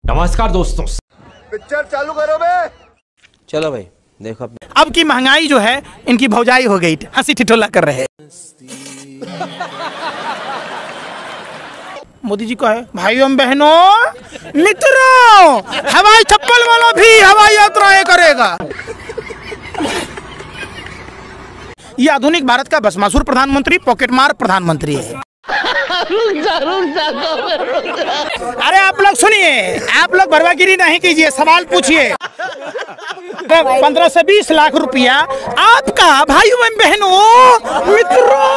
नमस्कार दोस्तों, पिक्चर चालू करो बे। चलो भाई देखो अब की महंगाई जो है इनकी भौजाई हो गई, हंसी ठिठोला कर रहे। मोदी जी को है, भाइयों बहनों मित्रों, हवाई चप्पल वाला भी हवाई यात्राएं करेगा। ये आधुनिक भारत का भस्मासुर प्रधानमंत्री पॉकेटमार प्रधानमंत्री है। अरे आप लोग सुनिए, आप लोग भरवागिरी नहीं कीजिए, सवाल पूछिए। 15 से 20 लाख रुपया आपका भाइयों बहनों मित्रों,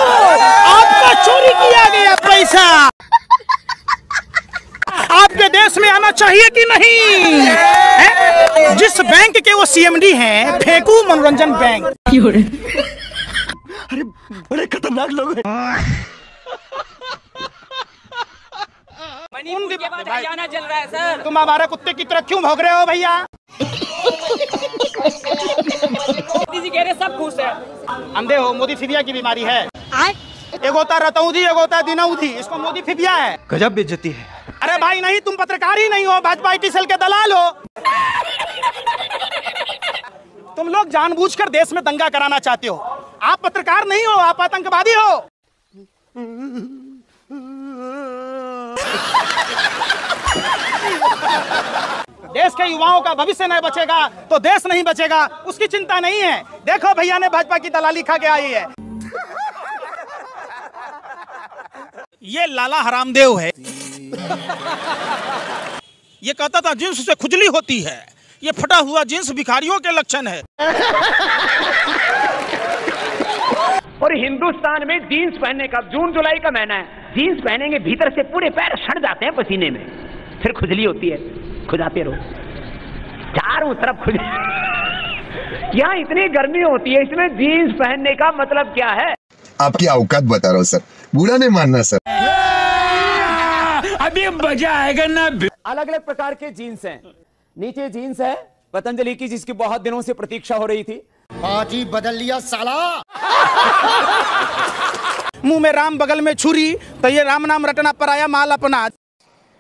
आपका चोरी किया गया पैसा आपके देश में आना चाहिए कि नहीं? जिस बैंक के वो सीएमडी हैं, फेंकू मनोरंजन बैंक। अरे बड़े खतरनाक लोग हैं। हरियाणा चल रहा है सर। तुम हमारे कुत्ते की तरह क्यों भौंक रहे हो भैया? मोदी जी कह रहे सब खुश है। अंधे हो, मोदी फिबिया की बीमारी है। एक होता रतौधी, एक होता दिनौधी, इसको मोदी फिबिया है। गजब बेइज्जती है। अरे भाई नहीं, तुम पत्रकार ही नहीं हो, भाजपा IT सेल के दलाल हो। तुम लोग जानबूझकर देश में दंगा कराना चाहते हो। आप पत्रकार नहीं हो, आप आतंकवादी हो। देश के युवाओं का भविष्य नहीं बचेगा तो देश नहीं बचेगा, उसकी चिंता नहीं है। देखो भैया ने भाजपा की दलाली खा के आई है। ये लाला हरामदेव है। ये कहता था जींस से खुजली होती है, ये फटा हुआ जींस भिखारियों के लक्षण है। और हिंदुस्तान में जीन्स पहनने का, जून जुलाई का महीना है, जीन्स पहनेंगे भीतर से पूरे पैर सड़ जाते हैं पसीने में, फिर खुजली होती है, खुजाते रहो चारों तरफ खुज। यहाँ इतनी गर्मी होती है, इसमें जीन्स पहनने का मतलब क्या है? आपकी औकात बता रहा हूँ सर, बुरा नहीं मानना सर। अभी मजा आएगा ना। अलग अलग प्रकार के जीन्स हैं। नीचे जीन्स है पतंजलि की, जिसकी बहुत दिनों से प्रतीक्षा हो रही थी। बाजी बदल लिया साला। मुंह में राम बगल में छुरी, तो ये राम नाम रटना पराया माल अपना।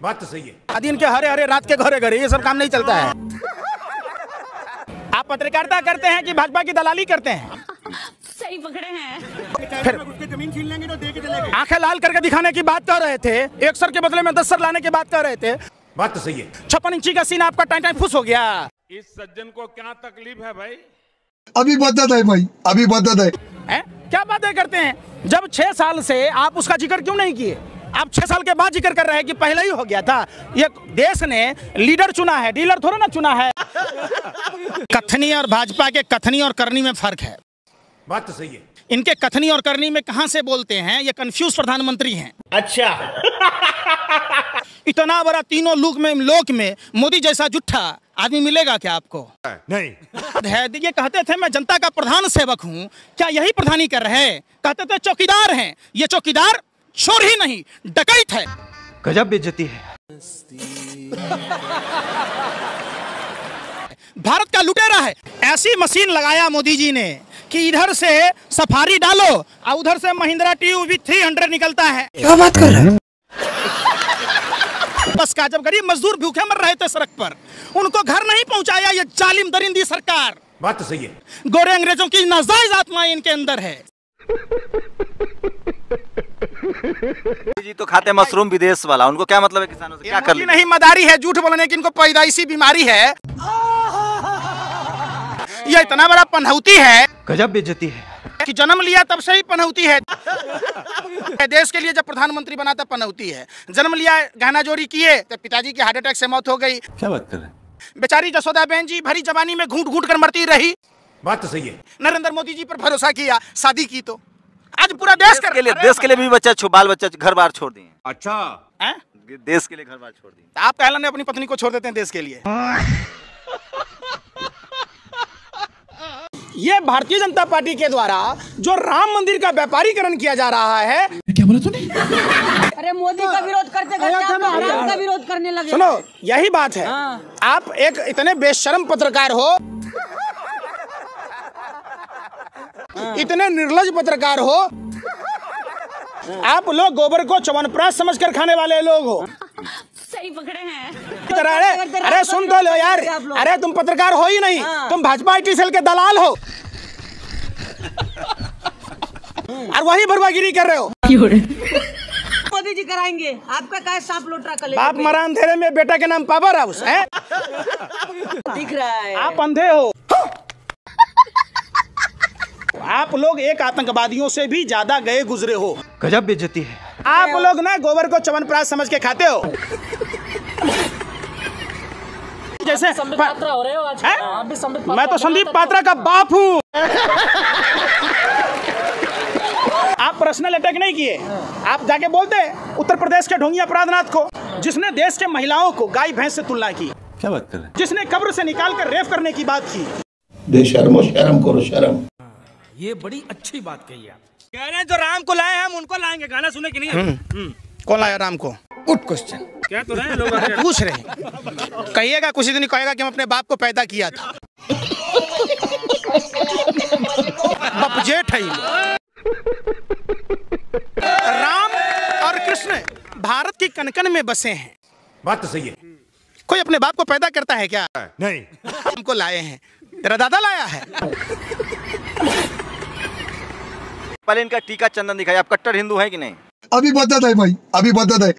बात तो सही है। दिन के हरे हरे रात के घरे घरे, ये सब काम नहीं चलता है। आप पत्रकारिता करते हैं कि भाजपा की दलाली करते हैं? सही पकड़े हैं। फिर जमीन छीन लेंगे तो दे के चलेंगे। आंखें लाल करके दिखाने की बात कर रहे थे, 1 सर के बदले में 10 सर लाने की बात कर रहे थे। बात तो सही है। 56 इंची का सीन आपका टाइम फुस हो गया। इस सज्जन को क्या तकलीफ है भाई? अभी बदत है भाई, अभी बदत है। क्या बातें करते हैं? जब 6 साल से आप उसका जिक्र क्यों नहीं किए? आप 6 साल के बाद जिक्र कर रहे हैं कि पहले ही हो गया था। ये देश ने लीडर चुना है, डीलर थोड़ा ना चुना है। कथनी और भाजपा के कथनी और करनी में फर्क है। बात तो सही है। इनके कथनी और करनी में कहां से बोलते हैं, ये कंफ्यूज प्रधानमंत्री हैं। अच्छा। इतना बड़ा तीनों लोक में मोदी जैसा जुट्ठा आदमी मिलेगा क्या आपको? नहीं। ये कहते थे मैं जनता का प्रधान सेवक हूं, क्या यही प्रधानी कर रहे? कहते थे चौकीदार हैं, ये चौकीदार चोर ही नहीं डकैत है। गजब बेइज्जती है। भारत का लुटेरा है। ऐसी मशीन लगाया मोदी जी ने कि इधर से सफारी डालो और उधर से महिंद्रा TUV 300 निकलता है। क्या बात कर रहे हैं? बस का जब गरीब मजदूर भूखे मर रहे थे सड़क पर, उनको घर नहीं पहुंचाया ये जालिम दरिंदी सरकार। बात तो सही है। गोरे अंग्रेजों की नाजायज आत्माएं इनके अंदर है। जी तो खाते मशरूम विदेश वाला, उनको क्या मतलब है किसानों से? क्या कर नहीं, मदारी है, झूठ बोलने की इनको पैदाइशी बीमारी है। ये इतना बड़ा पनौती है। गजब बेइज्जती है कि जन्म लिया तब से ही पनौती है। देश के लिए जब प्रधानमंत्री बना तब पनौती है। जन्म लिया, गहना जोड़ी किए तो पिताजी की हार्ट अटैक से मौत हो गई। क्या बात कर रहे हैं? बेचारी जसोदा बहन जी भरी जवानी में घूट घूट कर मरती रही। बात तो सही है। नरेंद्र मोदी जी पर भरोसा किया, शादी की, तो आज पूरा देश देश के लिए भी बच्चा बाल बच्चा घर बार छोड़ दिए। अच्छा। देश के लिए घर बार छोड़ दिए। आप कहला ने अपनी पत्नी को छोड़ देते हैं देश के लिए। ये भारतीय जनता पार्टी के द्वारा जो राम मंदिर का व्यापारीकरण किया जा रहा है। क्या बोला तूने? अरे मोदी का विरोध करते करते राम का विरोध करने लगे। सुनो, यही बात है। आप एक इतने बेशर्म पत्रकार हो, इतने निर्लज पत्रकार हो, आप लोग गोबर को च्यवनप्राश समझकर खाने वाले लोग हो। सही पकड़े हैं। अरे सुन तो लो यार, अरे तुम पत्रकार हो ही नहीं, तुम भाजपा IT सेल के दलाल हो और वही भरवागिरी कर रहे हो। मोदी जी कराएंगे आपका काय सांप लोटरा कले बाप मरा अंधेरे में, बेटा के नाम पावर हाउस है। दिख रहा है आप अंधे हो। आप लोग एक आतंकवादियों से भी ज्यादा गए गुजरे हो। गजब बेइज्जती है। आप लोग ना गोबर को च्यवनप्राश समझ के खाते हो। जैसे पात्रा हो रहे हो आज। आप भी संबित मैं तो संदीप पात्रा का बाप हूँ। आप पर्सनल अटैक नहीं किए, आप जाके बोलते उत्तर प्रदेश के ढोंगी अपराधनाथ को, जिसने देश के महिलाओं को गाय भैंस से तुलना की। क्या बात कर रहे हैं? जिसने कब्र से निकाल कर रेप करने की बात की। बेशर्मो, शर्म करो शर्म। ये बड़ी अच्छी बात कही आप। कह रहे हैं जो राम को लाए हम उनको लाएंगे, गाना सुने कि नहीं? कौन लाया राम को? Good question. क्या तो रहे लोग पूछ रहे हैं। कहिएगा कुछ दिन कहेगा कि हम अपने बाप को पैदा किया था। बाप जेठ है। राम और कृष्ण भारत की कनकन में बसे हैं। बात तो सही है। कोई अपने बाप को पैदा करता है क्या? नहीं। हमको लाए हैं, तेरा दादा लाया है। पहले इनका टीका चंदन दिखाई। आप कट्टर हिंदू हैं कि नहीं? अभी बदत है भाई, अभी बदत है।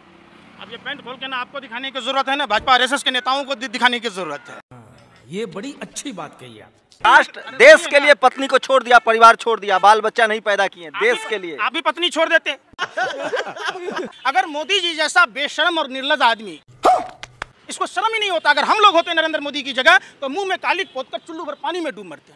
अब ये पैंट खोल के ना आपको दिखाने की जरूरत है, ना भाजपा RSS के नेताओं को दिखाने की जरूरत है। ये बड़ी अच्छी बात कही आप। राष्ट्र देश के लिए पत्नी को छोड़ दिया, परिवार छोड़ दिया, बाल बच्चा नहीं पैदा किए देश के लिए। आप भी पत्नी छोड़ देते। अगर मोदी जी जैसा बेशर्म और निर्लज आदमी, इसको शर्म ही नहीं होता, अगर हम लोग होते नरेंद्र मोदी की जगह तो मुंह में कालिक पोतकर चुल्लू भर पानी में डूब मरते।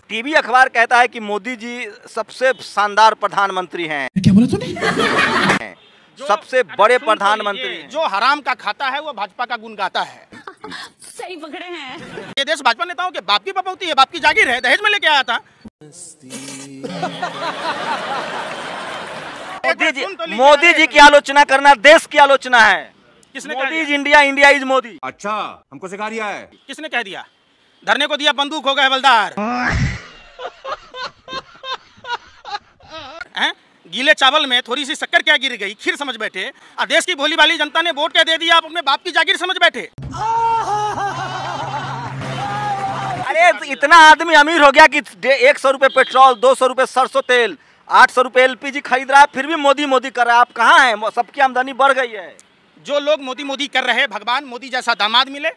टीवी अखबार कहता है कि मोदी जी सबसे शानदार प्रधानमंत्री हैं। क्या बोला तूने? सबसे बड़े प्रधानमंत्री। जो हराम का खाता है वो भाजपा का गुण गाता है। सही पकड़े हैं। ये देश भाजपा नेताओं के बाप की बपौती है, बाप की जागीर है, दहेज में लेके आया था। मोदी जी की आलोचना करना देश की आलोचना है। किसने Modi is India, India is Modi. अच्छा, हमको सिखा दिया है। किसने कह दिया? धरने को दिया बंदूक हो गए हवलदार। गीले चावल में थोड़ी सी शक्कर क्या गिर गई, खीर समझ बैठे। और देश की भोली भाली जनता ने वोट क्या दे दिया, आप अपने बाप की जागीर समझ बैठे। अरे इतना आदमी अमीर हो गया कि 100 रुपए पेट्रोल, 200 रुपए सरसों तेल, 800 रुपए LPG खरीद रहा है, फिर भी मोदी मोदी कर रहा है। आप कहाँ हैं? सबकी आमदनी बढ़ गई है। जो लोग मोदी मोदी कर रहे हैं, भगवान मोदी जैसा दामाद मिले।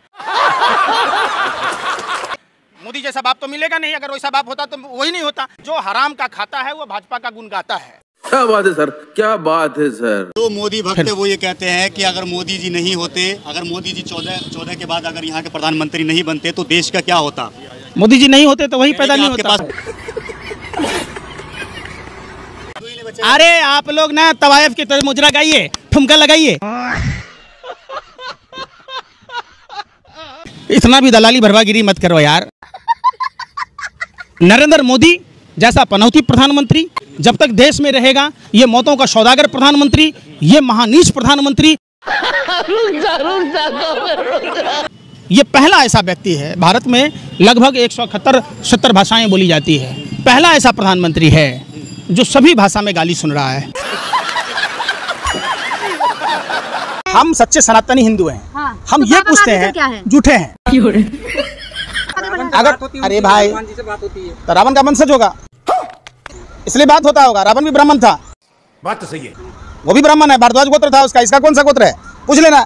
मोदी जैसा बाप तो मिलेगा नहीं, अगर वैसा बाप होता तो वही नहीं होता। जो हराम का खाता है वो भाजपा का गुण गाता है। क्या बात है सर, क्या बात है सर। जो मोदी भक्त है वो ये कहते हैं कि अगर मोदी जी नहीं होते, अगर मोदी जी 14 के बाद अगर यहाँ के प्रधानमंत्री नहीं बनते तो देश का क्या होता। मोदी जी नहीं होते तो वही पैदा नहीं होता। अरे आप लोग ना तवायफ की तरह मुजरा गाइए, ठुमका लगाइए। इतना भी दलाली भरवागिरी मत करो यार। नरेंद्र मोदी जैसा पनौती प्रधानमंत्री जब तक देश में रहेगा, ये मौतों का सौदागर प्रधानमंत्री, ये महानीच प्रधानमंत्री, ये पहला ऐसा व्यक्ति है। भारत में लगभग 170 भाषाएं बोली जाती है। पहला ऐसा प्रधानमंत्री है जो सभी भाषा में गाली सुन रहा है। हम सच्चे सनातनी हिंदू हैं। हाँ, हम तो ये पूछते हैं, झूठे हैं। अगर अरे भाई तो रावण का वंशज होगा, इसलिए बात होता होगा। रावण भी ब्राह्मण था। बात तो सही है। वो भी ब्राह्मण है, भारद्वाज गोत्र था उसका। इसका कौन सा गोत्र है पूछ लेना।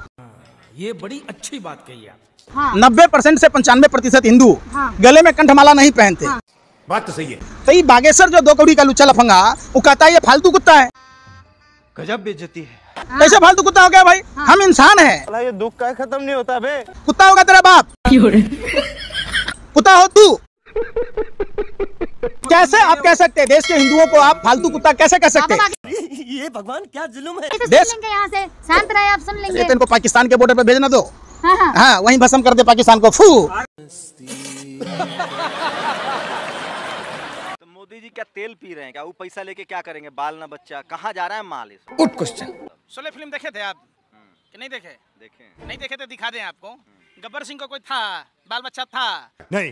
ये बड़ी अच्छी बात कही आप। हाँ। 90% से 95% हिंदू हाँ। गले में कंठमाला नहीं पहनते। हाँ। बात तो सही है। तो ये बागेश्वर जो 2 कौड़ी का लुच्चा लफंगा, वो कहता है ये फालतू कुत्ता है। गजब बेइज्जती है। कैसे फालतू कुत्ता हो गया भाई? हम इंसान हैं। ये दुख का खत्म नहीं होता बे। कुत्ता होगा तेरा बाप, कुत्ता हो तू। कैसे आप कह सकते हैं देश के हिंदुओं को आप फालतू कुत्ता कैसे कह सकते हैं? ये भगवान क्या जुल्म है। देश यहाँ से शांत रहे, आप सुन लेंगे। इनको पाकिस्तान के बॉर्डर पे भेजना दो। हाँ, हाँ। हाँ, वहीं भस्म कर दे पाकिस्तान को। फू। तो मोदी जी क्या तेल पी रहे हैं क्या? वो पैसा लेके क्या करेंगे? बाल ना बच्चा, कहाँ जा रहा है माल? Good question. शोले फिल्म देखे थे आप कि नहीं देखे? देखें। नहीं देखे तो दिखा दें आपको। गब्बर सिंह को कोई था, बाल बच्चा था? नहीं।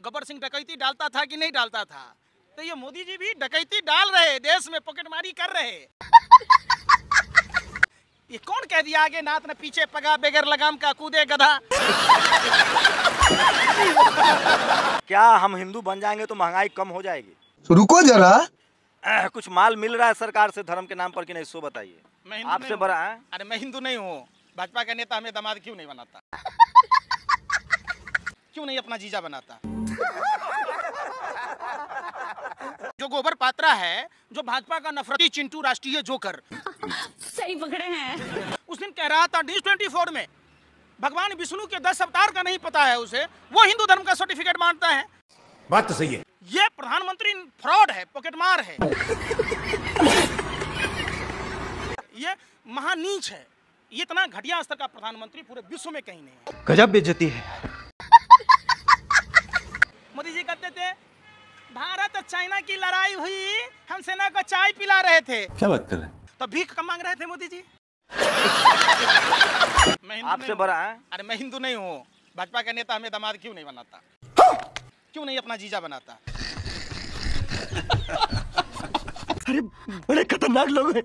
गब्बर सिंह डकैती डालता था कि नहीं डालता था? तो तो ये मोदी जी भी डकैती डाल रहे, देश में पॉकेटमारी कर रहे। ये कौन कह दिया आगे नाथ न पीछे पगा, बेगर लगाम का कूदे गधा। क्या हम हिंदू बन जाएंगे तो महंगाई कम हो जाएगी? रुको जरा, कुछ माल मिल रहा है सरकार से धर्म के नाम पर कि नहीं, सो बताइए। आपसे बड़ा है? अरे मैं हिंदू नहीं हूँ, भाजपा का नेता हमें दामाद क्यों नहीं बनाता? क्यों नहीं अपना जीजा बनाता? जो गोबर पात्रा है, जो भाजपा का नफरती चिंटू राष्ट्रीय जोकर, सही पकड़े हैं। उस दिन कह रहा था News24 में भगवान विष्णु के 10 अवतार का नहीं पता है उसे, वो हिंदू धर्म का सर्टिफिकेट मानता है। बात तो सही है। ये प्रधानमंत्री फ्रॉड है, पॉकेटमार है, ये महानीच है। ये इतना घटिया स्तर का प्रधानमंत्री पूरे विश्व में कहीं नहीं है। गजब बेइज्जती है। मोदी जी कहते थे भारत और चाइना की लड़ाई हुई, हम सेना को चाय पिला रहे थे। क्या बात कर रहे हैं? तो भीख कम मांग रहे थे मोदी जी। आपसे बड़ा है? अरे मैं हिंदू नहीं हूँ, भाजपा का नेता हमें दामाद क्यों नहीं बनाता? क्यों नहीं अपना जीजा बनाता? अरे बड़े खतरनाक लोग हैं।